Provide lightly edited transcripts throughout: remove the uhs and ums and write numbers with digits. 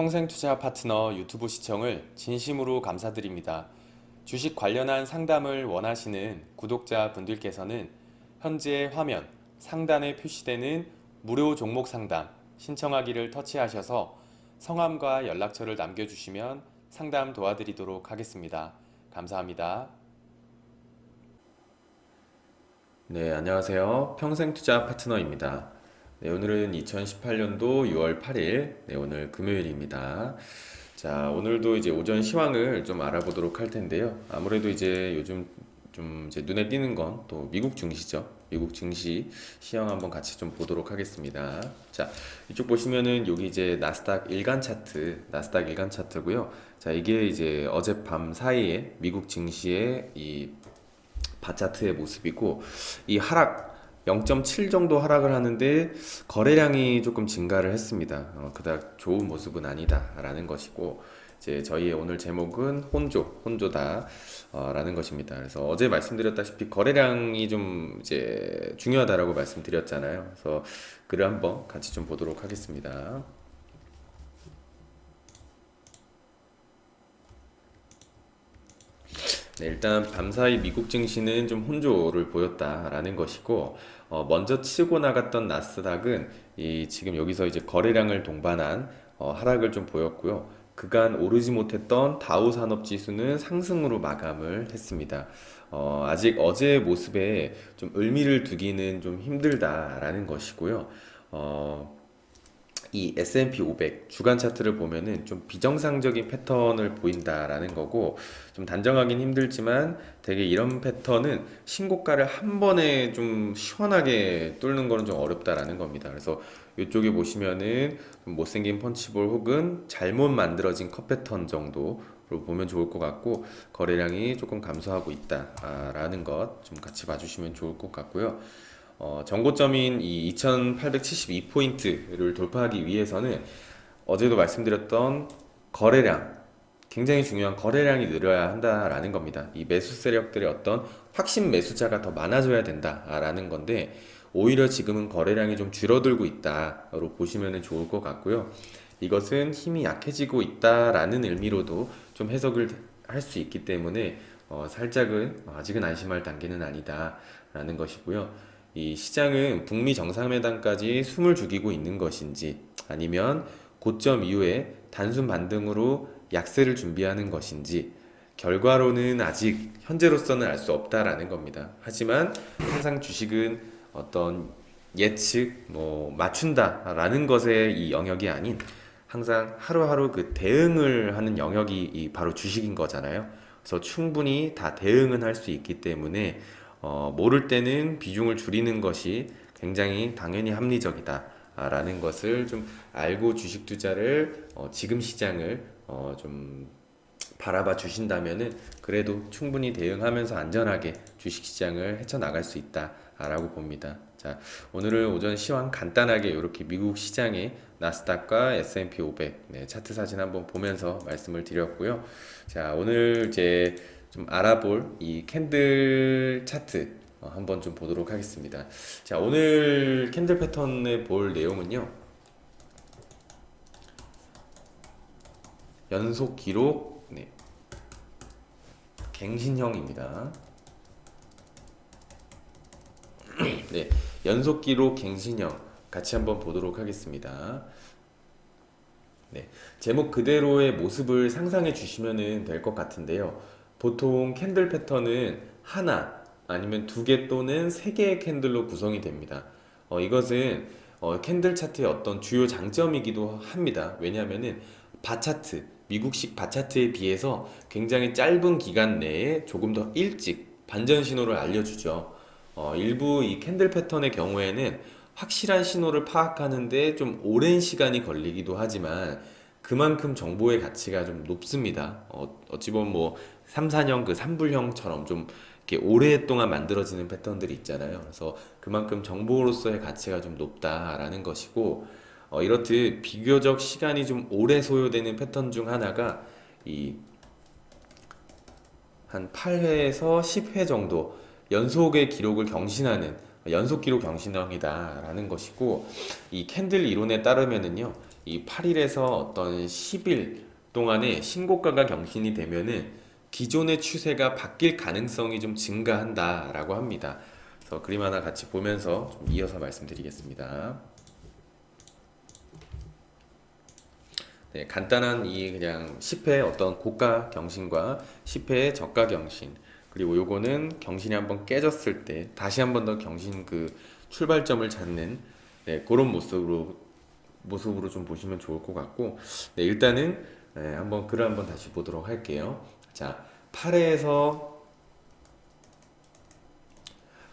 평생투자 파트너 유튜브 시청을 진심으로 감사드립니다. 주식 관련한 상담을 원하시는 구독자 분들께서는 현재 화면 상단에 표시되는 무료 종목 상담 신청하기를 터치하셔서 성함과 연락처를 남겨주시면 상담 도와드리도록 하겠습니다. 감사합니다. 네, 안녕하세요. 평생투자 파트너입니다. 네, 오늘은 2018년도 6월 8일, 네, 오늘 금요일입니다. 자, 오늘도 이제 오전 시황을 좀 알아보도록 할 텐데요. 아무래도 이제 요즘 좀 이제 눈에 띄는 건 또 미국 증시죠. 미국 증시 시황 한번 같이 좀 보도록 하겠습니다. 자, 이쪽 보시면은 여기 이제 나스닥 일간 차트고요. 자, 이게 이제 어젯밤 사이에 미국 증시의 이 바차트의 모습이고, 이 하락 0.7 정도 하락을 하는데 거래량이 조금 증가를 했습니다. 그닥 좋은 모습은 아니다라는 것이고, 이제 저희의 오늘 제목은 혼조다 라는 것입니다. 그래서 어제 말씀드렸다시피 거래량이 좀 이제 중요하다라고 말씀드렸잖아요. 그래서 글을 한번 같이 좀 보도록 하겠습니다. 네, 일단 밤사이 미국 증시는 좀 혼조를 보였다라는 것이고, 먼저 치고 나갔던 나스닥은 지금 여기서 이제 거래량을 동반한 하락을 좀 보였고요. 그간 오르지 못했던 다우 산업 지수는 상승으로 마감을 했습니다. 아직 어제의 모습에 좀 의미를 두기는 좀 힘들다라는 것이고요. 이 S&P 500 주간 차트를 보면은 좀 비정상적인 패턴을 보인다라는 거고, 좀 단정하긴 힘들지만 되게 이런 패턴은 신고가를 한 번에 좀 시원하게 뚫는 거는 좀 어렵다라는 겁니다. 그래서 이쪽에 보시면은 좀 못생긴 펀치볼 혹은 잘못 만들어진 컷 패턴 정도로 보면 좋을 것 같고, 거래량이 조금 감소하고 있다라는 것 좀 같이 봐주시면 좋을 것 같고요. 정고점인 이 2872포인트를 돌파하기 위해서는 어제도 말씀드렸던 거래량, 굉장히 중요한 거래량이 늘어야 한다라는 겁니다. 이 매수 세력들의 어떤 확신 매수자가 더 많아져야 된다라는 건데, 오히려 지금은 거래량이 좀 줄어들고 있다로 보시면 좋을 것 같고요. 이것은 힘이 약해지고 있다라는 의미로도 좀 해석을 할 수 있기 때문에 살짝은 아직은 안심할 단계는 아니다라는 것이고요. 이 시장은 북미 정상회담까지 숨을 죽이고 있는 것인지, 아니면 고점 이후에 단순 반등으로 약세를 준비하는 것인지, 결과로는 아직 현재로서는 알 수 없다라는 겁니다. 하지만 항상 주식은 어떤 예측, 맞춘다라는 것의 이 영역이 아닌, 항상 하루하루 그 대응을 하는 영역이 바로 주식인 거잖아요. 그래서 충분히 다 대응은 할 수 있기 때문에 모를 때는 비중을 줄이는 것이 굉장히 당연히 합리적이다 라는 것을 좀 알고 주식 투자를 지금 시장을 좀 바라봐 주신다면은 그래도 충분히 대응하면서 안전하게 주식 시장을 헤쳐나갈 수 있다라고 봅니다. 자, 오늘은 오전 시황 간단하게 이렇게 미국 시장의 나스닥과 S&P 500 네, 차트 사진 한번 보면서 말씀을 드렸고요. 자, 오늘 이제 좀 알아볼 이 캔들 차트 한번 좀 보도록 하겠습니다. 자, 오늘 캔들 패턴에 볼 내용은요. 연속 기록 네, 갱신형입니다. 네, 연속 기록 갱신형 같이 한번 보도록 하겠습니다. 네, 제목 그대로의 모습을 상상해 주시면 될 것 같은데요. 보통 캔들 패턴은 하나 아니면 두 개 또는 세 개의 캔들로 구성이 됩니다. 이것은 캔들 차트의 어떤 주요 장점이기도 합니다. 왜냐하면은 바차트, 미국식 바차트에 비해서 굉장히 짧은 기간 내에 조금 더 일찍 반전 신호를 알려주죠. 일부 이 캔들 패턴의 경우에는 확실한 신호를 파악하는데 좀 오랜 시간이 걸리기도 하지만 그만큼 정보의 가치가 좀 높습니다. 어찌 보면 뭐 3, 4년 그 삼불형처럼 좀 이렇게 오랫동안 만들어지는 패턴들이 있잖아요. 그래서 그만큼 정보로서의 가치가 좀 높다라는 것이고, 이렇듯 비교적 시간이 좀 오래 소요되는 패턴 중 하나가 이 한 8회에서 10회 정도 연속의 기록을 경신하는 연속 기록 경신형이다라는 것이고, 이 캔들 이론에 따르면은요, 이 8일에서 어떤 10일 동안에 신고가가 경신이 되면은 기존의 추세가 바뀔 가능성이 좀 증가한다라고 합니다. 그래서 그림 하나 같이 보면서 좀 이어서 말씀드리겠습니다. 네, 간단한 이 그냥 10회 어떤 고가 경신과 10회의 저가 경신, 그리고 요거는 경신이 한번 깨졌을 때 다시 한번 더 경신 그 출발점을 찾는, 네, 그런 모습으로 좀 보시면 좋을 것 같고, 네, 일단은 네, 한번 글을 한번 다시 보도록 할게요. 자, 8회에서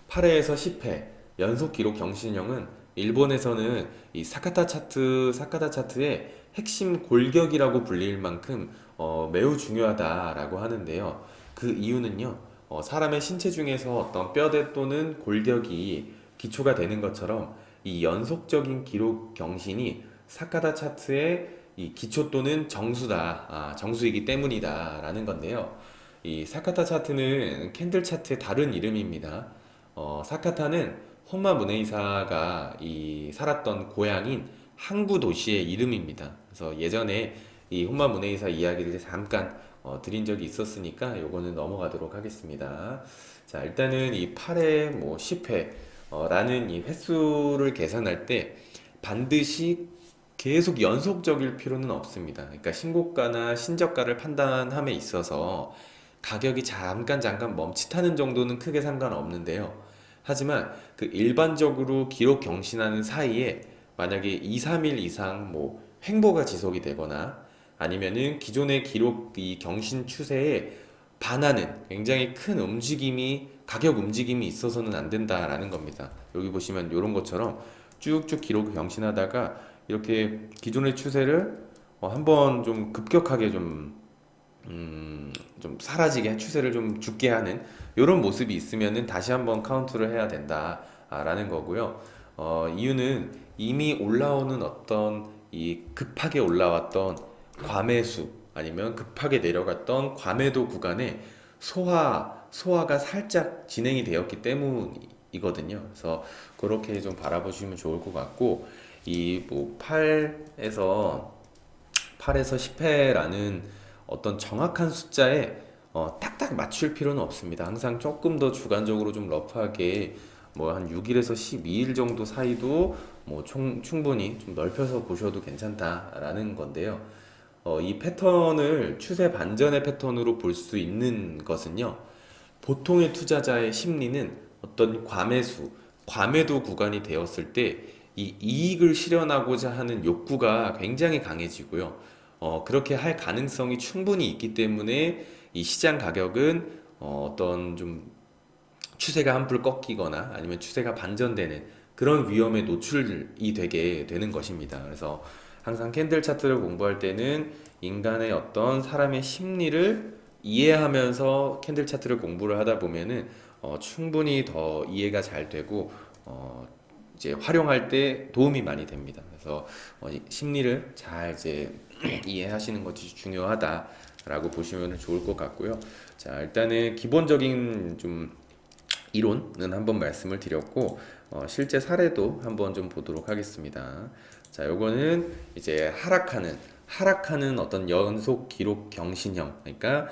10회 연속 기록 경신형은 일본에서는 이 사카타 차트의 핵심 골격이라고 불릴 만큼 매우 중요하다라고 하는데요. 그 이유는요, 사람의 신체 중에서 어떤 뼈대 또는 골격이 기초가 되는 것처럼 이 연속적인 기록 경신이 사카타 차트의 이 기초 또는 정수다, 정수이기 때문이다라는 건데요. 이 사카타 차트는 캔들 차트의 다른 이름입니다. 사카타는 혼마 무네이사가 이 살았던 고향인 항구 도시의 이름입니다. 그래서 예전에 이 혼마 무네이사 이야기를 잠깐 드린 적이 있었으니까 요거는 넘어가도록 하겠습니다. 자, 일단은 이 8회, 뭐 10회 라는 이 횟수를 계산할 때 반드시 계속 연속적일 필요는 없습니다. 그러니까 신고가나 신저가를 판단함에 있어서 가격이 잠깐 멈칫하는 정도는 크게 상관없는데요. 하지만 그 일반적으로 기록 경신하는 사이에 만약에 2, 3일 이상 뭐 횡보가 지속이 되거나 아니면은 기존의 기록 이 경신 추세에 반하는 굉장히 큰 가격 움직임이 있어서는 안 된다라는 겁니다. 여기 보시면 이런 것처럼 쭉쭉 기록 경신하다가 이렇게 기존의 추세를 한번 좀 급격하게 좀 사라지게 추세를 좀 죽게 하는 이런 모습이 있으면은 다시 한번 카운트를 해야 된다라는 거고요. 이유는 이미 올라오는 어떤 이 급하게 올라왔던 과매수 아니면 급하게 내려갔던 과매도 구간에 소화가 살짝 진행이 되었기 때문이거든요. 그래서 그렇게 좀 바라보시면 좋을 것 같고, 이 뭐 8에서 10회라는 어떤 정확한 숫자에 딱딱 맞출 필요는 없습니다. 항상 조금 더 주관적으로 좀 러프하게 뭐 한 6일에서 12일 정도 사이도 뭐 충분히 좀 넓혀서 보셔도 괜찮다라는 건데요. 이 패턴을 추세 반전의 패턴으로 볼 수 있는 것은요. 보통의 투자자의 심리는 어떤 과매도 구간이 되었을 때 이 이익을 실현하고자 하는 욕구가 굉장히 강해지고요. 그렇게 할 가능성이 충분히 있기 때문에 이 시장 가격은 어떤 좀 추세가 한풀 꺾이거나 아니면 추세가 반전되는 그런 위험에 노출이 되게 되는 것입니다. 그래서 항상 캔들 차트를 공부할 때는 인간의 어떤 사람의 심리를 이해하면서 캔들 차트를 공부를 하다 보면은 충분히 더 이해가 잘 되고 이제 활용할 때 도움이 많이 됩니다. 그래서 이 심리를 잘 이제 이해하시는 것이 중요하다라고 보시면 좋을 것 같고요. 자, 일단은 기본적인 좀 이론은 한번 말씀을 드렸고, 실제 사례도 한번 좀 보도록 하겠습니다. 자, 요거는 이제 하락하는 어떤 연속 기록 경신형, 그러니까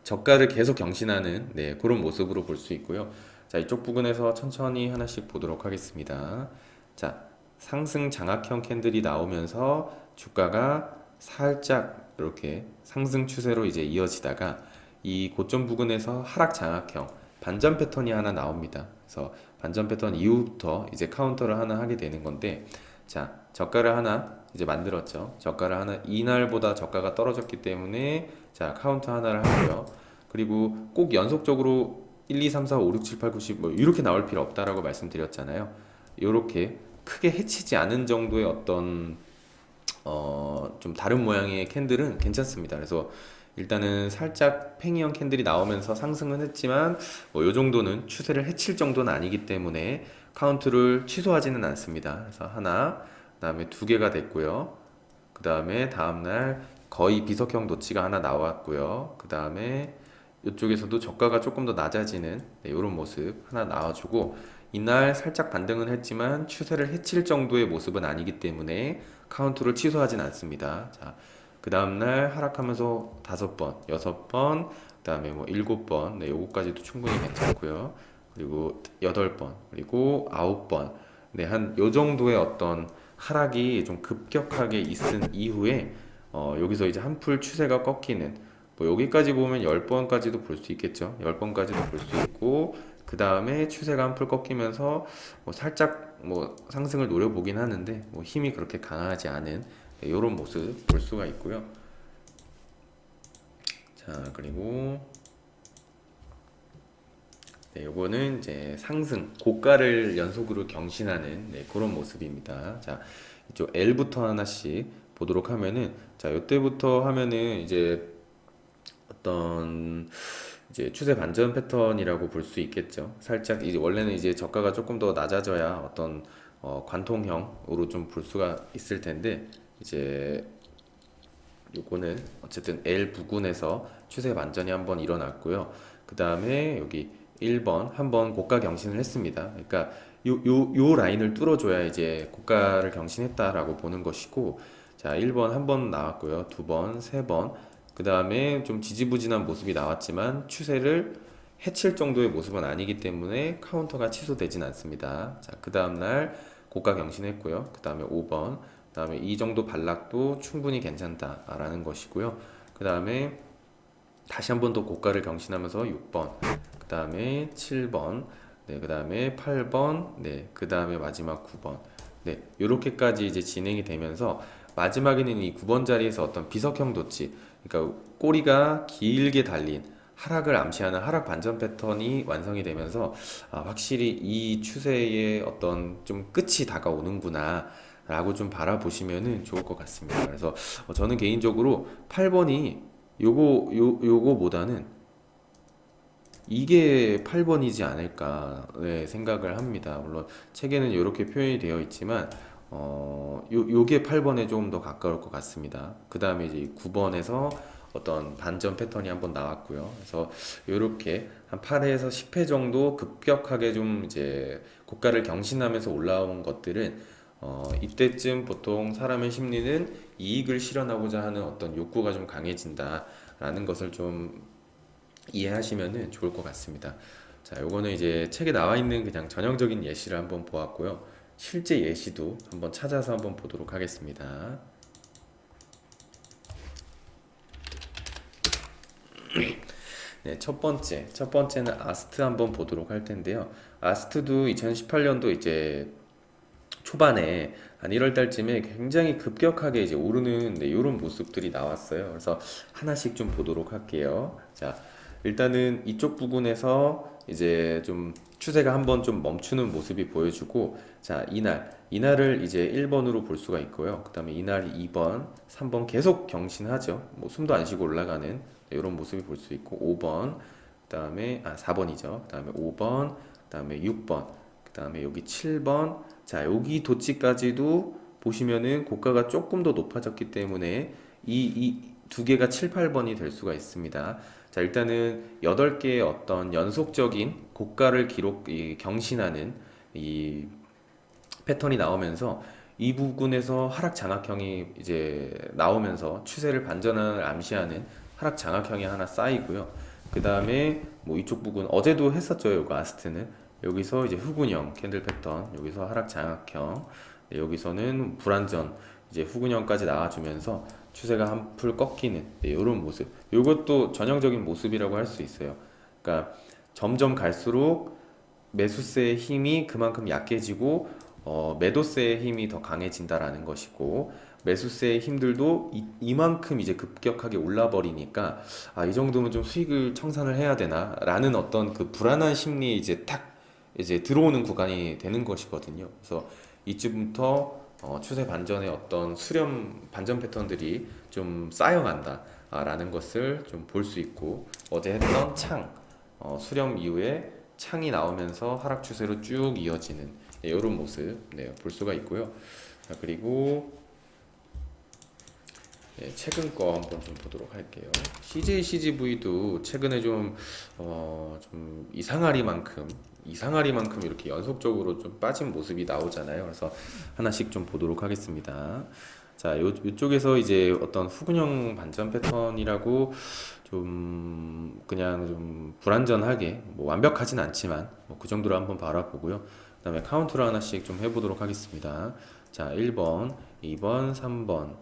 저가를 계속 경신하는, 네, 그런 모습으로 볼 수 있고요. 자, 이쪽 부분에서 천천히 하나씩 보도록 하겠습니다. 자, 상승 장악형 캔들이 나오면서 주가가 살짝 이렇게 상승 추세로 이제 이어지다가 이 고점 부근에서 하락 장악형 반전 패턴이 하나 나옵니다. 그래서 반전 패턴 이후부터 이제 카운터를 하나 하게 되는 건데, 자, 저가를 하나 이제 만들었죠. 저가를 하나, 이날보다 저가가 떨어졌기 때문에 자, 카운터 하나를 하고요. 그리고 꼭 연속적으로 1, 2, 3, 4, 5, 6, 7, 8, 9, 10 뭐 이렇게 나올 필요 없다라고 말씀드렸잖아요. 이렇게 크게 해치지 않은 정도의 어떤 좀 다른 모양의 캔들은 괜찮습니다. 그래서 일단은 살짝 팽이형 캔들이 나오면서 상승은 했지만 뭐 요 정도는 추세를 해칠 정도는 아니기 때문에 카운트를 취소하지는 않습니다. 그래서 하나, 그다음에 두 개가 됐고요. 그다음에 다음날 거의 비석형 도치가 하나 나왔고요. 그다음에 이쪽에서도 저가가 조금 더 낮아지는 이런 모습 하나 나와주고, 이날 살짝 반등은 했지만 추세를 해칠 정도의 모습은 아니기 때문에 카운트를 취소하진 않습니다. 자, 그 다음날 하락하면서 5번, 6번, 그 다음에 뭐 7번, 네, 요거까지도 충분히 괜찮고요. 그리고 8번, 그리고 9번, 네, 한 요 정도의 어떤 하락이 좀 급격하게 있은 이후에 여기서 이제 한풀 추세가 꺾이는 뭐 여기까지 보면 10번까지도 볼 수 있겠죠. 10번까지도 볼 수 있고 그 다음에 추세가 한풀 꺾이면서 뭐 살짝 뭐 상승을 노려보긴 하는데 뭐 힘이 그렇게 강하지 않은 이런 모습 볼 수가 있고요. 자, 그리고 네, 요거는 이제 상승, 고가를 연속으로 경신하는 네, 그런 모습입니다. 자, 이쪽 L부터 하나씩 보도록 하면은, 자, 요때부터 하면은 이제 어떤 이제 추세 반전 패턴이라고 볼 수 있겠죠. 살짝 이제 원래는 이제 저가가 조금 더 낮아져야 어떤 관통형으로 좀 볼 수가 있을 텐데 이제 요거는 어쨌든 L 부근에서 추세 반전이 한번 일어났고요. 그 다음에 여기 1번 한번 고가 경신을 했습니다. 그러니까 요 라인을 뚫어줘야 이제 고가를 경신했다라고 보는 것이고, 자, 1번 한번 나왔고요. 2번, 3번, 그 다음에 좀 지지부진한 모습이 나왔지만 추세를 해칠 정도의 모습은 아니기 때문에 카운터가 취소되진 않습니다. 자, 그 다음날 고가 경신했고요. 그 다음에 5번, 그 다음에 이 정도 반락도 충분히 괜찮다라는 것이고요. 그 다음에 다시 한 번 더 고가를 경신하면서 6번, 그 다음에 7번, 네, 그 다음에 8번, 네, 그 다음에 마지막 9번, 네, 요렇게까지 이제 진행이 되면서 마지막에는 이 9번 자리에서 어떤 비석형 도치, 그러니까 꼬리가 길게 달린 하락을 암시하는 하락 반전 패턴이 완성이 되면서 확실히 이 추세의 어떤 좀 끝이 다가오는구나 라고 좀 바라보시면은 좋을 것 같습니다. 그래서 저는 개인적으로 8번이 요거보다는 이게 8번이지 않을까 네, 생각을 합니다. 물론 책에는 이렇게 표현이 되어 있지만 요게 8번에 조금 더 가까울 것 같습니다. 그 다음에 이제 9번에서 어떤 반전 패턴이 한번 나왔고요. 그래서 이렇게 한 8회에서 10회 정도 급격하게 좀 이제 고가를 경신하면서 올라온 것들은 이때쯤 보통 사람의 심리는 이익을 실현하고자 하는 어떤 욕구가 좀 강해진다라는 것을 좀 이해하시면 좋을 것 같습니다. 자, 요거는 이제 책에 나와 있는 그냥 전형적인 예시를 한번 보았고요. 실제 예시도 한번 찾아서 한번 보도록 하겠습니다. 네, 첫 번째는 아스트 한번 보도록 할 텐데요. 아스트도 2018년도 이제 초반에 한 1월 달쯤에 굉장히 급격하게 이제 오르는 네, 이런 모습들이 나왔어요. 그래서 하나씩 좀 보도록 할게요. 자, 일단은 이쪽 부분에서 이제 좀 추세가 한번 좀 멈추는 모습이 보여주고, 자, 이날을 이제 1번으로 볼 수가 있고요. 그 다음에 이날이 2번, 3번 계속 경신하죠. 뭐 숨도 안 쉬고 올라가는 이런 모습이 볼 수 있고, 5번, 그 다음에 4번이죠. 그 다음에 5번, 그 다음에 6번, 그 다음에 여기 7번. 자, 여기 도치까지도 보시면은 고가가 조금 더 높아졌기 때문에 이 두 개가 7, 8번이 될 수가 있습니다. 자, 일단은 8개의 어떤 연속적인 고가를 경신하는 이 패턴이 나오면서 이 부분에서 하락 장악형이 이제 나오면서 추세를 반전을 암시하는 하락 장악형이 하나 쌓이고요. 그 다음에 뭐 이쪽 부분 어제도 했었죠. 이거 아스트는 여기서 이제 후근형 캔들 패턴, 여기서 하락 장악형, 네, 여기서는 불안전 이제 후근형까지 나와주면서 추세가 한풀 꺾이는 네, 이런 모습. 이것도 전형적인 모습이라고 할 수 있어요. 그러니까 점점 갈수록 매수세의 힘이 그만큼 약해지고 매도세의 힘이 더 강해진다라는 것이고, 매수세의 힘들도 이만큼 이제 급격하게 올라 버리니까 이 정도면 좀 수익을 청산을 해야 되나라는 어떤 그 불안한 심리에 이제 탁 이제 들어오는 구간이 되는 것이거든요. 그래서 이쯤부터 추세 반전의 어떤 수렴 반전 패턴들이 좀 쌓여간다라는 것을 좀 볼 수 있고, 어제 했던 수렴 이후에 창이 나오면서 하락 추세로 쭉 이어지는 이런 모습 네, 볼 수가 있고요. 자, 그리고 최근 거 한번 좀 보도록 할게요. CJCGV도 최근에 좀 이상하리만큼 이렇게 연속적으로 좀 빠진 모습이 나오잖아요. 그래서 하나씩 좀 보도록 하겠습니다. 자, 요쪽에서 이제 어떤 후근형 반전 패턴이라고 좀 그냥 좀 불완전하게 뭐 완벽하진 않지만 뭐 그 정도로 한번 바라보고요. 그다음에 카운트를 하나씩 좀 해보도록 하겠습니다. 자, 1번, 2번, 3번,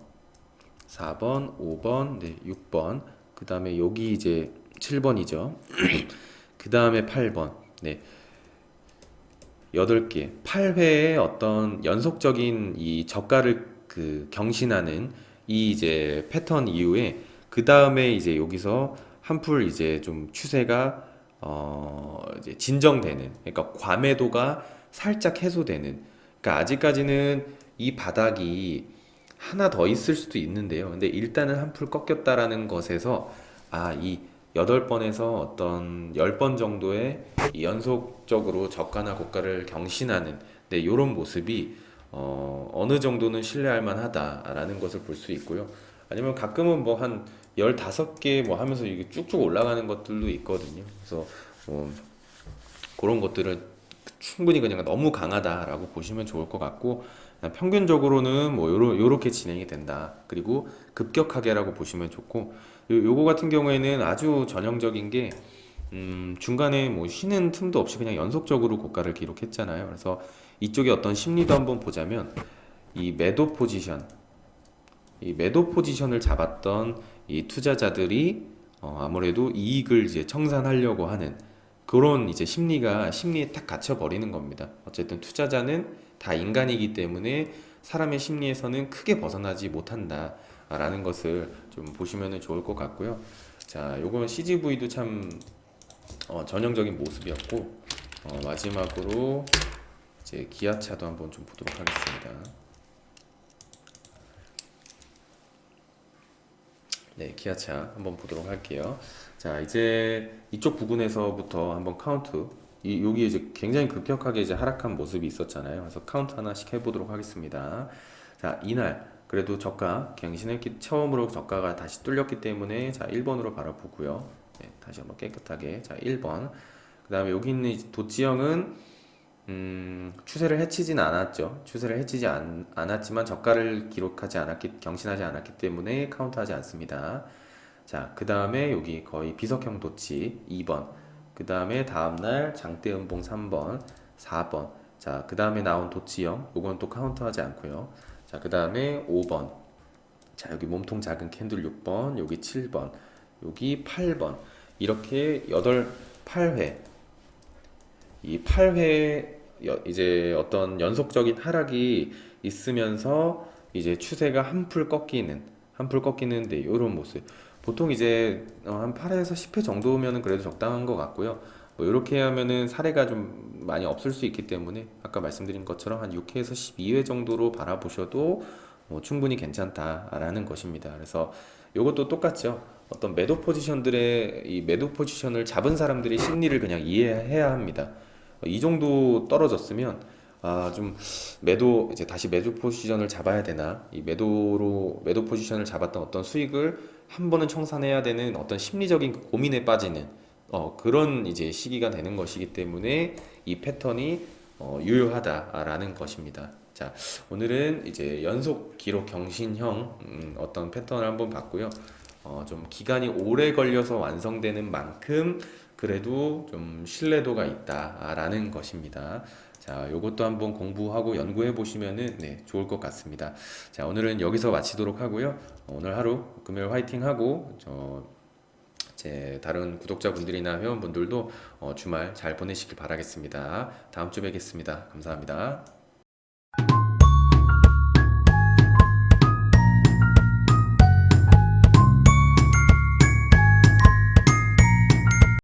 4번, 5번, 네, 6번. 그다음에 여기 이제 7번이죠. 그다음에 8번. 네. 8개, 8회의 어떤 연속적인 이 저가를 그 경신하는 이 이제 패턴 이후에 그 다음에 이제 여기서 한풀 이제 좀 추세가 이제 진정되는, 그러니까 과매도가 살짝 해소되는. 그러니까 아직까지는 이 바닥이 하나 더 있을 수도 있는데요. 근데 일단은 한풀 꺾였다라는 것에서 이 8번에서 어떤 10번 정도의 이 연속적으로 저가나 고가를 경신하는 네, 이런 모습이 어느 정도는 신뢰할 만하다라는 것을 볼 수 있고요. 아니면 가끔은 뭐 한 15개 뭐 하면서 이게 쭉쭉 올라가는 것들도 있거든요. 그래서 뭐 그런 것들은 충분히 그냥 너무 강하다라고 보시면 좋을 것 같고, 그냥 평균적으로는 뭐 요렇게 진행이 된다. 그리고 급격하게라고 보시면 좋고, 요거 같은 경우에는 아주 전형적인 게 중간에 뭐 쉬는 틈도 없이 그냥 연속적으로 고가를 기록했잖아요. 그래서 이쪽에 어떤 심리도 한번 보자면 이 매도 포지션, 이 매도 포지션을 잡았던 이 투자자들이 아무래도 이익을 이제 청산하려고 하는 그런 이제 심리에 딱 갇혀 버리는 겁니다. 어쨌든 투자자는 다 인간이기 때문에 사람의 심리에서는 크게 벗어나지 못한다라는 것을 좀 보시면 좋을 것 같고요. 자, 요건 CGV도 참 전형적인 모습이었고, 마지막으로 이제 기아차도 한번 좀 보도록 하겠습니다. 네, 기아차 한번 보도록 할게요. 자, 이제 이쪽 부근에서부터 한번 카운트. 여기 이제 굉장히 급격하게 이제 하락한 모습이 있었잖아요. 그래서 카운트 하나씩 해보도록 하겠습니다. 자, 이날 그래도 저가 갱신했기 처음으로 저가가 다시 뚫렸기 때문에 자, 1번으로 바라보고요. 네, 다시 한번 깨끗하게 자, 1번. 그다음에 여기 있는 도지형은 추세를 해치진 않았죠. 추세를 해치지 않았지만 저가를 경신하지 않았기 때문에 카운트하지 않습니다. 자, 그 다음에 여기 거의 비석형 도치 2번. 그 다음에 다음날 장대 음봉 3번, 4번. 자, 그 다음에 나온 도치형, 요건 또 카운트하지 않고요. 자, 그 다음에 5번. 자, 여기 몸통 작은 캔들 6번, 여기 7번, 여기 8번. 이렇게 8회. 이 8회 이제 어떤 연속적인 하락이 있으면서 이제 추세가 한풀 꺾이는데 이런 모습. 보통 이제 한 8회에서 10회 정도면은 그래도 적당한 것 같고요. 뭐 이렇게 하면은 사례가 좀 많이 없을 수 있기 때문에 아까 말씀드린 것처럼 한 6회에서 12회 정도로 바라보셔도 충분히 괜찮다라는 것입니다. 그래서 이것도 똑같죠. 어떤 이 매도 포지션을 잡은 사람들의 심리를 그냥 이해해야 합니다. 이 정도 떨어졌으면 좀 이제 다시 매도 포지션을 잡아야 되나, 이 매도 포지션을 잡았던 어떤 수익을 한 번은 청산해야 되는 어떤 심리적인 고민에 빠지는 그런 이제 시기가 되는 것이기 때문에 이 패턴이 유효하다라는 것입니다. 자, 오늘은 이제 연속 기록 경신형 어떤 패턴을 한번 봤고요. 좀 기간이 오래 걸려서 완성되는 만큼 그래도 좀 신뢰도가 있다라는 것입니다. 자, 요것도 한번 공부하고 연구해 보시면은 네, 좋을 것 같습니다. 자, 오늘은 여기서 마치도록 하고요. 오늘 하루 금요일 화이팅 하고 제 다른 구독자분들이나 회원분들도 주말 잘 보내시길 바라겠습니다. 다음 주에 뵙겠습니다. 감사합니다.